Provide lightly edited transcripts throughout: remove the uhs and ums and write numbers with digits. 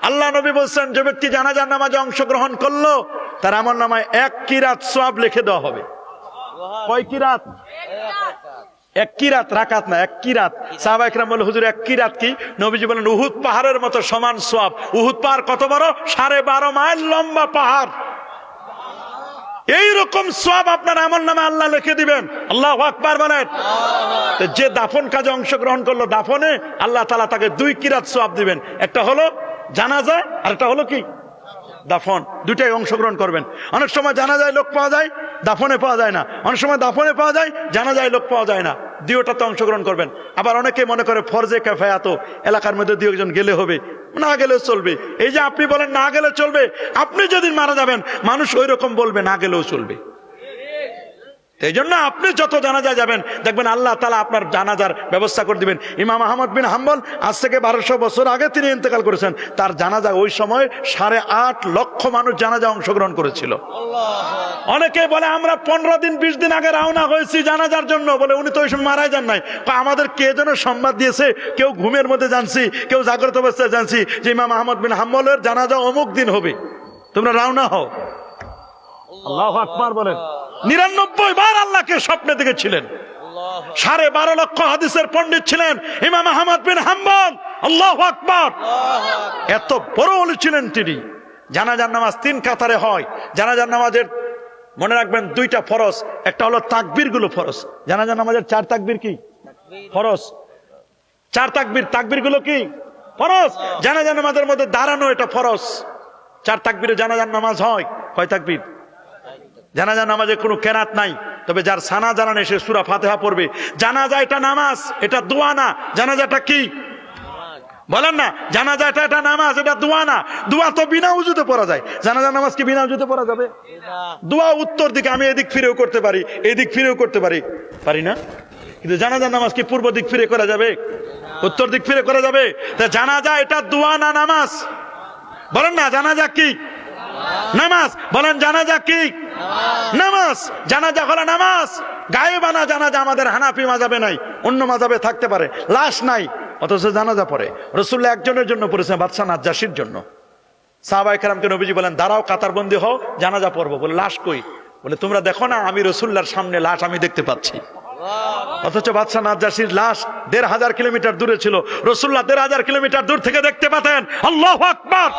আল্লাহ নবী বলছেন, যে ব্যক্তি জানাজার নামাজে অংশগ্রহণ করলো তার আমলনামায় 1 কিরাত সওয়াব লিখে দেওয়া হবে। কয় কিরাত? 1 কিরাত, রাকাত না, 1 কিরাত। সাহাবায়ে কেরাম বললেন, হুজুর 1 কিরাত কি? নবীজি বলেন, উহুদ পাহাড়ের মতো সমান সওয়াব। উহুদ পাহাড় কত বড়? 12.5 মাইল লম্বা পাহাড়। এইরকম সওয়াব আপনার আমলনামায় আল্লাহ লিখে দিবেন। আল্লাহু আকবার বলেন। যে দাফন কাজে অংশগ্রহণ করলো, দাফনে আল্লাহ তাআলা তাকে 2 কিরাত সওয়াব দিবেন। একটা হলো জানাজা, আর একটা হলো কি? দাফন। দুটাই অংশগ্রহণ করবেন। অনেক সময় জানাজায় লোক পাওয়া যায়, দাফনে পাওয়া যায় না। অনেক সময় দাফনে পাওয়া যায়, জানাজায় লোক পাওয়া যায় না। দুইটাতে অংশগ্রহণ করবেন। আবার অনেকে মনে করে ফরজে কিফায়া, তো এলাকার মধ্যে 2 একজন গেলে হবে, না গেলেও চলবে। এই যে আপনি বলেন না গেলে চলবে, আপনি যেদিন মারা যাবেন মানুষ ওই রকম বলবে না গেলেও চলবে। এই জন্য আপনি যত জানাজা যাবেন দেখবেন আল্লাহ তাআলা আপনার জানাজার ব্যবস্থা করে দিবেন। ইমাম আহমদ বিন হাম্বল আজ থেকে 1200 বছর আগে তিনি ইন্তেকাল করেছেন। তার জানাজা ওই সময় 8.5 লক্ষ মানুষ জানাজা অংশগ্রহণ করেছিল। অনেকে বলে আমরা 15 দিন 20 দিন আগে রওনা হয়েছি জানাজার জন্য, বলে উনি তো ওই সময় মারাই যান নাই। আমাদের কে যেন সংবাদ দিয়েছে, কেউ ঘুমের মধ্যে জানছি, কেউ জাগ্রত অবস্থায় জানছি যে ইমাম আহমদ বিন হাম্বলের জানাজা অমুক দিন হবে, তোমরা রওনা হও। আল্লাহু আকবার বলেন। 99 বার আল্লাহকে স্বপ্নে দেখেছিলেন। 12.5 লক্ষ হাদিসের পণ্ডিত ছিলেন ইমাম আহমদ বিন হাম্বল। আল্লাহু আকবার। এত বড় ওলি ছিলেন তিনি। জানাজার নামাজ 3 কাতারে হয়। জানাজার নামাজের মনে রাখবেন 2টা ফরজ, একটা হলো তাকবীর গুলো ফরজ। জানাজার নামাজের 4 তাকবীর কি ফরজ? 4 তাকবীর, তাকবীর গুলো কি ফরজ। জানাজার নামাজের মধ্যে দাঁড়ানো এটা ফরজ। 4 তাকবীরে জানাজার নামাজ হয়। কয় তাকবীর? জানাজা নামাজে কোনো কেরাত নাই, তবে যার সানা জানা নেই সে সূরা ফাতিহা পড়বে। জানাজা এটা নামাজ, এটা দোয়া না। জানাজাটা কি বলেন না? জানাজা এটা নামাজ, এটা দোয়া না। দোয়া তো বিনা উযুতে পড়া যায়, জানাজা নামাজ কি বিনা উযুতে পড়া যাবে? দোয়া উত্তর দিকে, আমি এদিক ফিরেও করতে পারি, এদিক ফিরেও করতে পারি, পারি না? কিন্তু জানাজা নামাজ কি পূর্ব দিক ফিরে করা যাবে? উত্তর দিক ফিরে করা যাবে? তা জানাজা এটা দোয়া না নামাজ? বলেন না, জানাজা কি নামাজ? বলেন জানাজা কি নামাজ? জানাজা হলো নামাজ। গায়েবানা জানাজা আমাদের হানাফি মাযহাবে নাই, অন্য মাযহাবে থাকতে পারে। লাশ নাই অথচ জানাজা পড়ে। রাসূলুল্লাহ একজনের জন্য পড়েছেন, বাদশা নাজ্জাশীর জন্য। সাহাবায়ে কেরামকে নবীজি বলেন, দাঁড়াও, কাতারবন্দি হও, জানাজা পড়বো। বলে লাশ কই? বলে তোমরা দেখো না, আমি রাসূলুল্লাহর সামনে লাশ আমি দেখতে পাচ্ছি। অথচ বাদশা নাজ্জাশীর লাশ 1500 কিলোমিটার দূরে ছিল, রাসূলুল্লাহ 1500 কিলোমিটার দূর থেকে দেখতে পেতেন। আল্লাহু আকবার।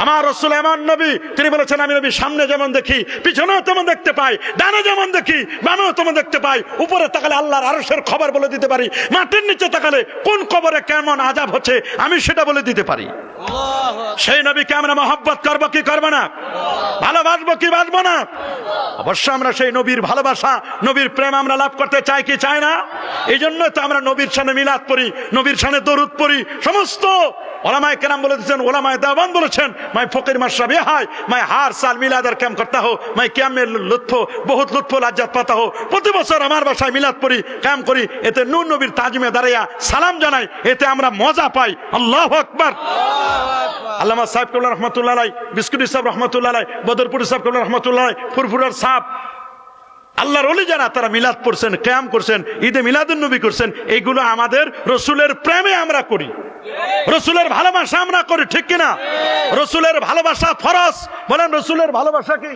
আমার রাসূল এমন নবী, তিনি বলেছেন আমি নবী সামনে যেমন দেখি পিছনেও তেমন দেখতে পাই, ডানে যেমন দেখি বামেও তেমন দেখতে পাই। উপরে তাকালে আল্লাহর আরশের খবর বলে দিতে পারি, মাটির নিচে তাকালে কোন কবরে কেমন আযাব হচ্ছে আমি সেটা বলে দিতে পারি। সেই নবীকে আমরা মহব্বত করব কি করব না? ভালোবাসবো কি বাসবো না? অবশ্যই আমরা সেই নবীর ভালোবাসা, নবীর প্রেম আমরা লাভ করতে চাই কি চাই না? এই জন্য তো আমরা নবীর শানে মিলাদ পড়ি, নবীর শানে দরুদ পড়ি। সমস্ত ওলামায়ে কেরাম বলে দিয়েছেন, ওলামায়ে দেওবান বলেছেন, মাই ফকির মাশরাব ইয়ে হায়, মাই হার সাল মিলাদ আর কাম করতা হো, মাই কিয়ামে লুৎফ বহুত লুৎফ লাজ্জাত পাতা হো। প্রতি বছর আমার বাসায় মিলাদ পড়ি, কাম করি, এতে নূর নবীর তাজিমে দাঁড়াইয়া সালাম জানাই, এতে আমরা মজা পাই। আল্লাহু আকবার। আল্লামা সাহেব কবলা রহমাতুল্লাহ আলাইহি, বিস্কুটি সাহেব রহমাতুল্লাহ আলাইহি, বদরপুরি সাহেব কবলা রহমাতুল্লাহ আলাইহি, ফুরফুরার সাহেব, আল্লাহর ওলি যারা, তারা মিলাদ পড়ছেন, কিয়াম করছেন, ঈদে মিলাদুন নবী করছেন। এইগুলো আমাদের রাসূলের প্রেমে আমরা করি, রাসূলের ভালোবাসা আমরা করি, ঠিক কিনা? রাসূলের ভালোবাসা ফরজ। বলেন রাসূলের ভালোবাসা কি?